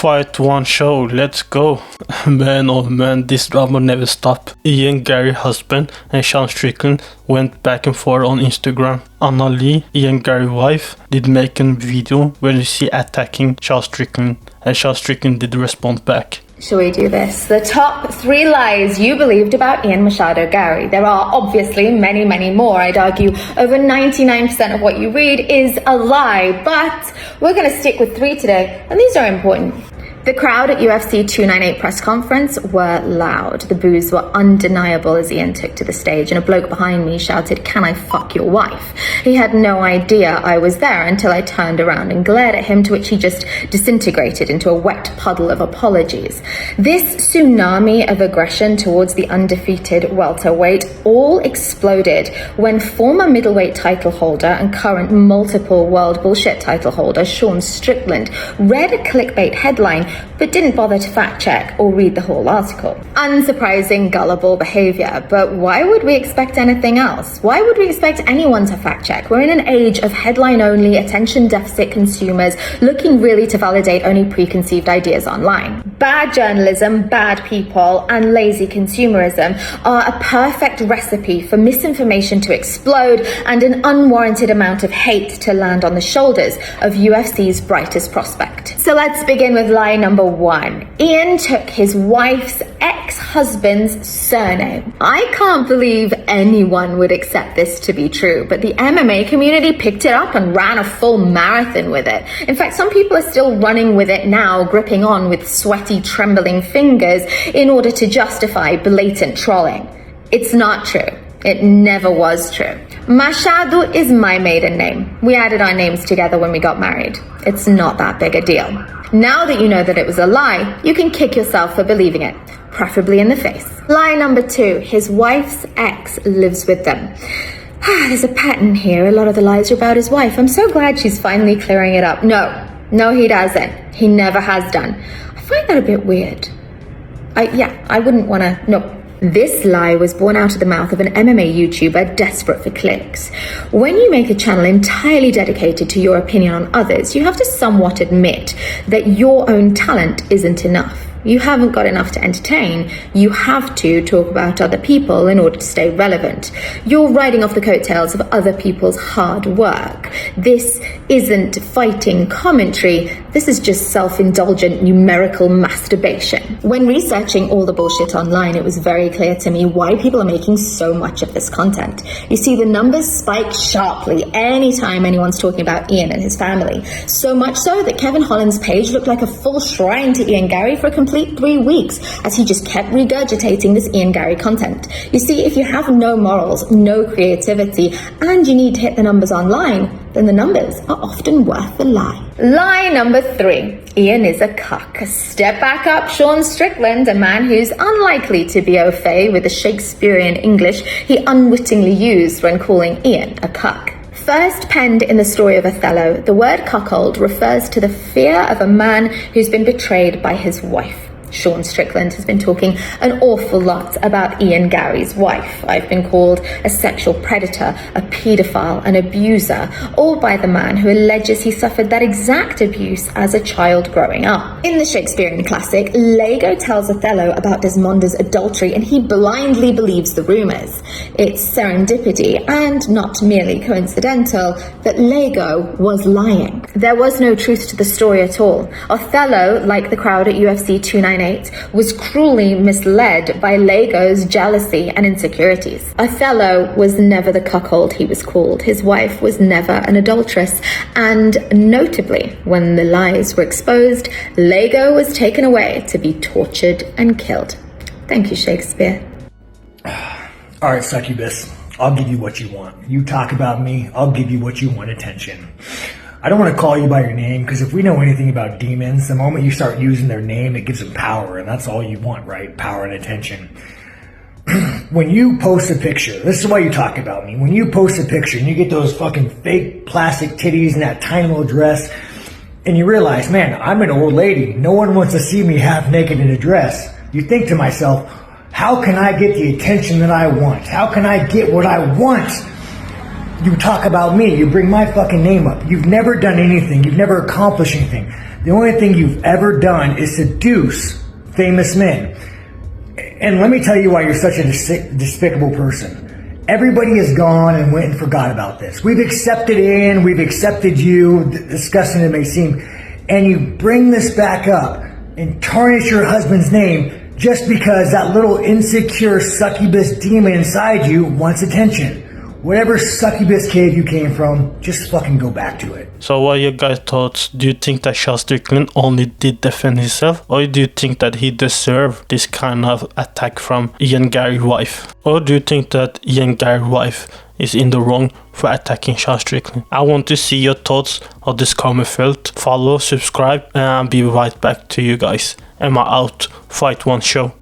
Fight one show, let's go. Man, oh man, this drama never stopped. Ian Garry husband and Sean Strickland went back and forth on Instagram. Anna-Lee, Ian Garry wife, did make a video where you see attacking Sean Strickland, and Sean Strickland did respond back. Shall we do this? The top 3 lies you believed about Ian Machado Garry. There are obviously many, many more. I'd argue over 99% of what you read is a lie, but we're going to stick with 3 today, and these are important. The crowd at UFC 298 press conference were loud. The boos were undeniable as Ian took to the stage, and a bloke behind me shouted, "Can I fuck your wife?" He had no idea I was there until I turned around and glared at him, to which he just disintegrated into a wet puddle of apologies. This tsunami of aggression towards the undefeated welterweight all exploded when former middleweight title holder and current multiple world bullshit title holder Sean Strickland read a clickbait headline but didn't bother to fact check or read the whole article. Unsurprising, gullible behavior, but why would we expect anything else? Why would we expect anyone to fact check? We're in an age of headline-only, attention-deficit consumers looking really to validate only preconceived ideas online. Bad journalism, bad people, and lazy consumerism are a perfect recipe for misinformation to explode and an unwarranted amount of hate to land on the shoulders of UFC's brightest prospect. So let's begin with lie number 1. Ian took his wife's ex-husband's surname. I can't believe anyone would accept this to be true, but the MMA community picked it up and ran a full marathon with it. In fact, some people are still running with it now, gripping on with sweaty, trembling fingers in order to justify blatant trolling. It's not true. It never was true. Machado is my maiden name. We added our names together when we got married. It's not that big a deal. Now that you know that it was a lie, you can kick yourself for believing it, preferably in the face. Lie number 2, his wife's ex lives with them. There's a pattern here. A lot of the lies are about his wife. I'm so glad she's finally clearing it up. No, he doesn't. He never has done. I find that a bit weird. I wouldn't want to, no. This lie was born out of the mouth of an MMA YouTuber desperate for clicks. When you make a channel entirely dedicated to your opinion on others, you have to somewhat admit that your own talent isn't enough. You haven't got enough to entertain. You have to talk about other people in order to stay relevant. You're riding off the coattails of other people's hard work. This isn't fighting commentary. This is just self-indulgent numerical masturbation. When researching all the bullshit online, it was very clear to me why people are making so much of this content. You see, the numbers spike sharply anytime anyone's talking about Ian and his family. So much so that Kevin Holland's page looked like a full shrine to Ian Garry for a complete 3 weeks, as he just kept regurgitating this Ian Garry content. You see, if you have no morals, no creativity, and you need to hit the numbers online, then the numbers are often worth the lie. Lie number 3. Ian is a cuck. Step back up, Sean Strickland, a man who's unlikely to be au fait with the Shakespearean English he unwittingly used when calling Ian a cuck. First penned in the story of Othello, the word cuckold refers to the fear of a man who's been betrayed by his wife. Sean Strickland has been talking an awful lot about Ian Garry's wife. I've been called a sexual predator, a paedophile, an abuser, all by the man who alleges he suffered that exact abuse as a child growing up. In the Shakespearean classic, Iago tells Othello about Desmonda's adultery, and he blindly believes the rumors. It's serendipity, and not merely coincidental, that Iago was lying. There was no truth to the story at all. Othello, like the crowd at UFC 298, was cruelly misled by Iago's jealousy and insecurities. Othello was never the cuckold he was called. His wife was never an adulteress, and notably, when the lies were exposed, Iago was taken away to be tortured and killed. Thank you, Shakespeare. All right, succubus, I'll give you what you want. You talk about me, I'll give you what you want, attention. I don't want to call you by your name, because if we know anything about demons, the moment you start using their name, it gives them power, and that's all you want, right? Power and attention. When you post a picture, this is why you talk about me. When you post a picture and you get those fucking fake plastic titties and that tiny little dress, and you realize, man, I'm an old lady. No one wants to see me half naked in a dress. You think to myself, how can I get the attention that I want? How can I get what I want? You talk about me, you bring my fucking name up. You've never done anything, you've never accomplished anything. The only thing you've ever done is seduce famous men. And let me tell you why you're such a despicable person. Everybody is gone and went and forgot about this. We've accepted Ian, we've accepted you, disgusting it may seem, and you bring this back up and tarnish your husband's name just because that little insecure succubus demon inside you wants attention. Whatever succubus cave you came from, just fucking go back to it. So what are your guys' thoughts? Do you think that Sean Strickland only did defend himself? Or do you think that he deserved this kind of attack from Ian Garry's wife? Or do you think that Ian Garry's wife is in the wrong for attacking Sean Strickland? I want to see your thoughts on this comment field. Follow, subscribe, and I'll be right back to you guys. Am I out? Fight One Show.